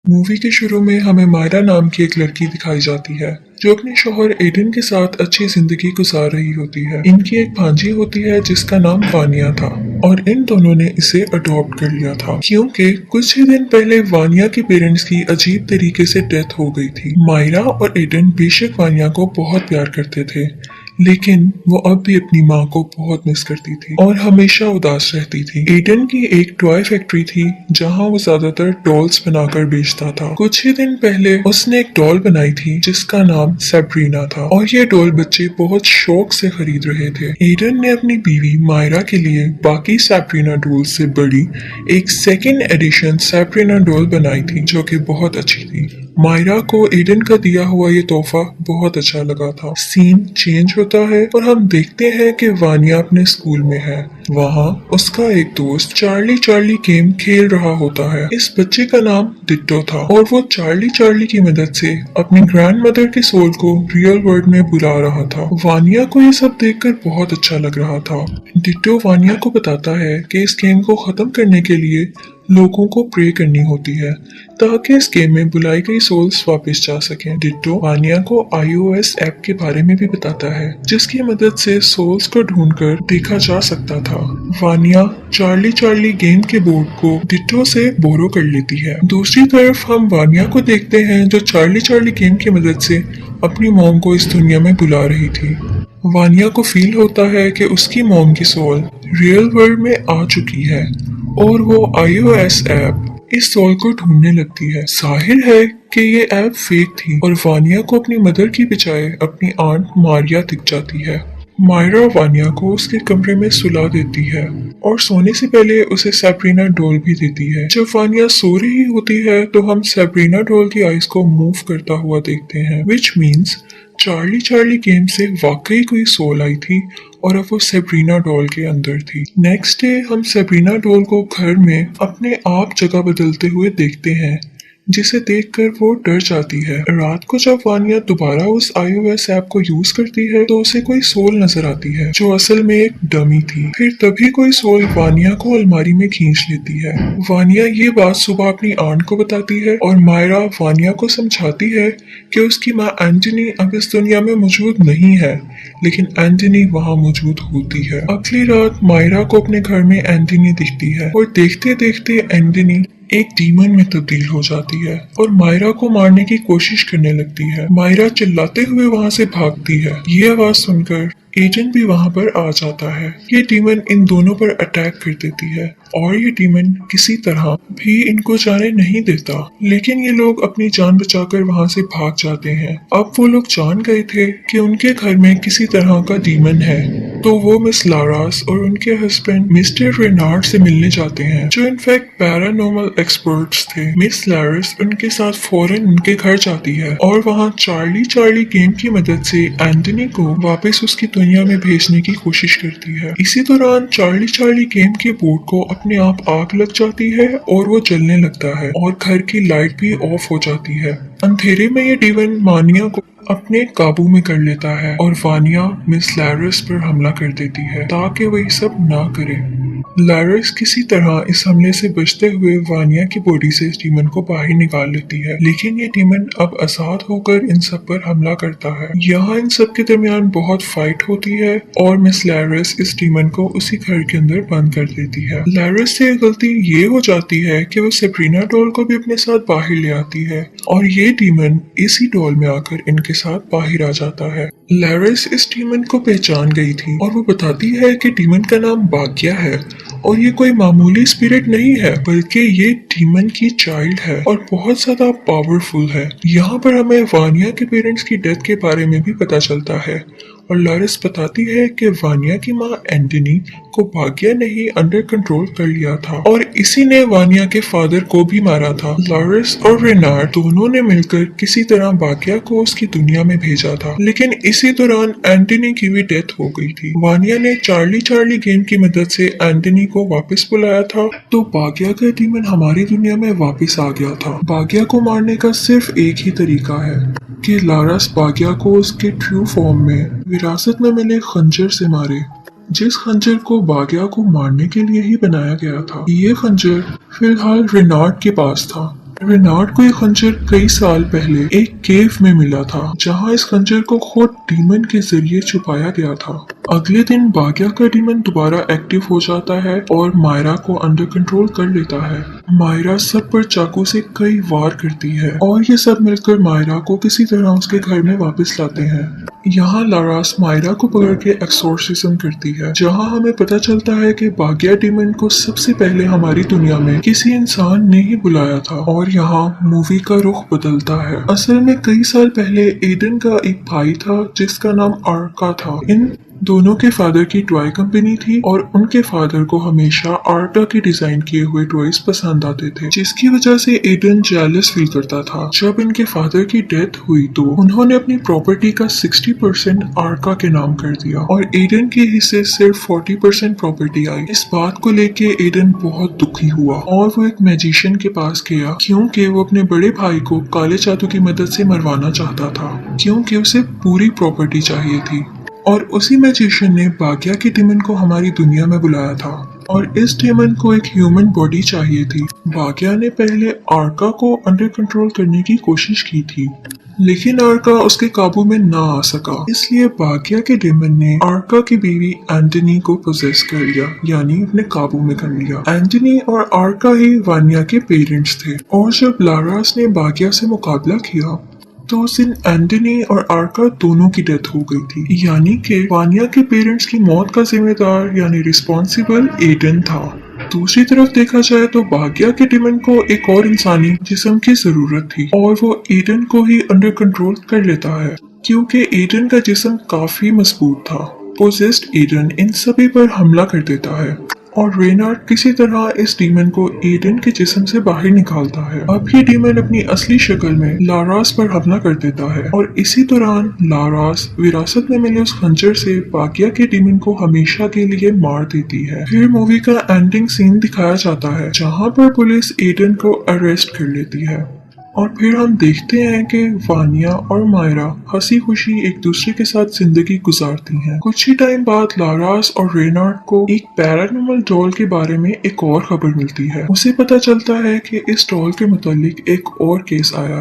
Movie के शुरू में हमें मायरा नाम की एक लड़की दिखाई जाती है जो अपने शौहर एडन के साथ अच्छी जिंदगी गुजार रही होती है। इनकी एक भांजी होती है जिसका नाम वानिया था और इन दोनों ने इसे अडॉप्ट कर लिया था क्योंकि कुछ ही दिन पहले वानिया के पेरेंट्स की अजीब तरीके से डेथ हो गई थी। मायरा और एडन बेशक वानिया को बहुत प्यार करते थे लेकिन वो अब भी अपनी माँ को बहुत मिस करती थी और हमेशा उदास रहती थी। एडन की एक टॉय फैक्ट्री थी जहाँ वो ज्यादातर डॉल्स बनाकर बेचता था। कुछ ही दिन पहले उसने एक डॉल बनाई थी जिसका नाम सैब्रीना था और ये डॉल बच्चे बहुत शौक से खरीद रहे थे। एडन ने अपनी बीवी मायरा के लिए बाकी सैब्रीना डॉल से बड़ी एक सेकेंड एडिशन सैब्रीना डॉल बनाई थी जो कि बहुत अच्छी थी। मायरा को एडन का दिया हुआ ये तोहफा बहुत अच्छा लगा था। सीन चेंज होता है और हम देखते हैं कि वानिया अपने स्कूल में है। वहाँ उसका एक दोस्त चार्ली चार्ली गेम खेल रहा होता है। इस बच्चे का नाम डिट्टो था और वो चार्ली चार्ली की मदद से अपनी ग्रैंड मदर के सोल को रियल वर्ल्ड में बुला रहा था। वानिया को ये सब देखकर बहुत अच्छा लग रहा था। डिट्टो वानिया को बताता है कि इस गेम को खत्म करने के लिए लोगों को प्रे करनी होती है ताकि इस गेम में बुलाई गई सोल्स वापस जा सकें। डिट्टो वानिया को iOS ऐप के बारे में भी बताता है जिसकी मदद से सोल्स को ढूंढकर देखा जा सकता था। वानिया चार्ली चार्ली गेम के बोर्ड को डिट्टो से बोरो कर लेती है। दूसरी तरफ हम वानिया को देखते हैं जो चार्ली चार्ली गेम की मदद से अपनी मॉम को इस दुनिया में बुला रही थी। वानिया को फील होता है कि उसकी मॉम की सोल रियल वर्ल्ड में आ चुकी है और वो iOS ऐप इस सोल को ढूंढने लगती है। जाहिर है कि ये ऐप फेक थी और वानिया को अपनी मदर की बजाय अपनी आंट मारिया दिख जाती है। मायरा वानिया को उसके कमरे में सुला देती है और सोने से पहले उसे सैब्रीना डॉल भी देती है। जब वानिया सो रही होती है तो हम सैब्रीना डॉल की आइज को मूव करता हुआ देखते हैं which means Charlie Charlie game से वाकई कोई सोल आई थी और अब वो सैब्रीना डॉल के अंदर थी। नेक्स्ट डे हम सैब्रीना डॉल को घर में अपने आप जगह बदलते हुए देखते हैं जिसे देखकर वो डर जाती है। रात को जब वानिया दोबारा उस iOS ऐप को यूज करती है तो उसे कोई सोल नजर आती है जो असल में एक डमी थी। फिर तभी कोई सोल वानिया को अलमारी में खींच लेती है। वानिया ये बात सुबह अपनी आंट को बताती है और मायरा वानिया को समझाती है कि उसकी माँ एंटनी अब इस दुनिया में मौजूद नहीं है लेकिन एंटनी वहाँ मौजूद होती है। अगली रात मायरा को अपने घर में एंटनी दिखती है और देखते देखते एंटनी एक डीमन में तब्दील हो जाती है और मायरा को मारने की कोशिश करने लगती है। मायरा चिल्लाते हुए वहां से भागती है। ये आवाज सुनकर एडन भी वहां पर आ जाता है। ये डीमन इन दोनों पर अटैक कर देती है और ये डीमन किसी तरह भी इनको जाने नहीं देता लेकिन ये लोग अपनी जान बचाकर वहां से भाग जाते हैं। अब वो लोग जान गए थे कि उनके घर में किसी तरह का डीमन है तो वो मिस लारास और उनके हस्बैंड मिस्टर रेनार्ड से मिलने जाते हैं जो इनफैक्ट पैरानॉर्मल एक्सपर्ट्स थे। मिस लारास उनके साथ फौरन उनके घर जाती है और वहाँ चार्ली चार्ली गेम की मदद से एंटनी को वापस उसकी दुनिया में भेजने की कोशिश करती है। इसी दौरान चार्ली चार्ली गेम के बोर्ड को अपने आप आग लग जाती है और वो जलने लगता है और घर की लाइट भी ऑफ हो जाती है। अंधेरे में ये डीमन वानिया को अपने काबू में कर लेता है और वानिया मिस लैरस पर हमला कर देती है ताकि वो ये सब ना करे। लैरस किसी तरह इस हमले से बचते हुए वानिया की बॉडी से इस डीमन को बाहर निकाल लेती है लेकिन ये डीमन अब आजाद होकर इन सब पर हमला करता है। यहाँ इन सब के दरमियान बहुत फाइट होती है और मिस लैरस इस डीमन को उसी घर के अंदर बंद कर देती है। लैरस से गलती ये हो जाती है कि वो सैब्रीना डॉल को भी अपने साथ बाहर ले आती है और ये डीमन इसी डॉल में आकर इनके साथ बाहर आ जाता है। लैरस इस डीमन को पहचान गई थी और वो बताती है कि डीमन का नाम भाग्या है और ये कोई मामूली स्पिरिट नहीं है बल्कि ये डीमन की चाइल्ड है और बहुत ज्यादा पावरफुल है। यहाँ पर हमें वानिया के पेरेंट्स की डेथ के बारे में भी पता चलता है और लैरस बताती है कि वानिया की माँ एंटनी को भाग्या ने ही अंडर कंट्रोल कर लिया था और इसी ने वानिया के फादर को भी मारा था। लैरस और रेनार्ड दोनों ने मिलकर किसी तरह भाग्या को उसकी दुनिया में भेजा था लेकिन इसी दौरान एंटनी की भी डेथ हो गई थी। वानिया ने चार्ली चार्ली गेम की मदद से एंटनी को वापस बुलाया था तो भाग्या का डीमन हमारी दुनिया में वापस आ गया था। भाग्या को मारने का सिर्फ एक ही तरीका है कि लारस भाग्या को उसके ट्रू फॉर्म में विरासत में मिले खंजर से मारे जिस खंजर को भाग्या को मारने के लिए ही बनाया गया था। ये खंजर फिलहाल रेनार्ड के पास था रेनार्ड को ये खंजर कई साल पहले एक केव में मिला था, जहां इस खंजर को खुद डीमन के जरिए छुपाया गया था। अगले दिन बाग्या का डीमन दोबारा एक्टिव हो जाता है और मायरा को अंडर कंट्रोल कर लेता है। मायरा सब पर चाकू से कई वार करती है और ये सब मिलकर मायरा को किसी तरह उसके घर में वापस लाते हैं। यहाँ लारास मायरा को पकड़ के एक्सोर्सिज्म करती है, जहाँ हमें पता चलता है कि बाग्या डीमन को सबसे पहले हमारी दुनिया में किसी इंसान ने ही बुलाया था। और यहाँ मूवी का रुख बदलता है। असल में कई साल पहले एडन का एक भाई था जिसका नाम आर्का था। इन दोनों के फादर की टॉय कंपनी थी और उनके फादर को हमेशा आर्का के डिजाइन किए हुए टॉयज पसंद आते थे, जिसकी वजह से एडन जेलस फील करता था। जब इनके फादर की डेथ हुई तो उन्होंने अपनी प्रॉपर्टी का 60% आर्का के नाम कर दिया और एडन के हिस्से सिर्फ 40% प्रॉपर्टी आई। इस बात को लेके एडन बहुत दुखी हुआ और वो एक मैजिशियन के पास गया, क्योंकि वो अपने बड़े भाई को काले जादू की मदद से मरवाना चाहता था, क्योंकि उसे पूरी प्रॉपर्टी चाहिए थी। और उसी मैजिशियन ने बाग्या के डीमन को हमारी दुनिया में बुलाया था और इस डीमन को एक ह्यूमन बॉडी चाहिए थी। बाग्या ने पहले आर्का को अंडर कंट्रोल करने की कोशिश की थी, लेकिन आर्का उसके काबू में ना आ सका। इसलिए बाग्या के डीमन ने आर्का की बीवी एंटनी को पोजेस कर लिया, यानी अपने काबू में कर लिया। एंटनी और आर्का ही वानिया के पेरेंट्स थे और जब लारास ने बाग्या से मुकाबला किया तो उस दिन एंटनी और आर्का दोनों की डेथ हो गई थी, यानी कि वानिया के पेरेंट्स की मौत का जिम्मेदार यानी रिस्पॉन्सिबल एडन था। दूसरी तरफ देखा जाए तो बाग्या के डीमन को एक और इंसानी जिस्म की जरूरत थी और वो एडन को ही अंडर कंट्रोल कर लेता है, क्योंकि एडन का जिस्म काफी मजबूत था। पोजेस्ड एडन इन सभी पर हमला कर देता है और रेनार्ड किसी तरह इस डीमन को एडन के जिस्म से बाहर निकालता है। अब ये डीमन अपनी असली शक्ल में लारास पर हमला कर देता है और इसी दौरान लारास विरासत में मिले उस खंजर से बाग्या के डीमन को हमेशा के लिए मार देती है। फिर मूवी का एंडिंग सीन दिखाया जाता है, जहाँ पर पुलिस एडन को अरेस्ट कर लेती है और फिर हम देखते हैं कि वानिया और मायरा हंसी खुशी एक दूसरे के साथ जिंदगी गुजारती हैं। कुछ ही टाइम बाद लारास और रेनार्ड को एक पैरानॉर्मल डॉल के बारे में एक और खबर मिलती है। उसे पता चलता है कि इस डॉल के मुतालिक एक और केस आया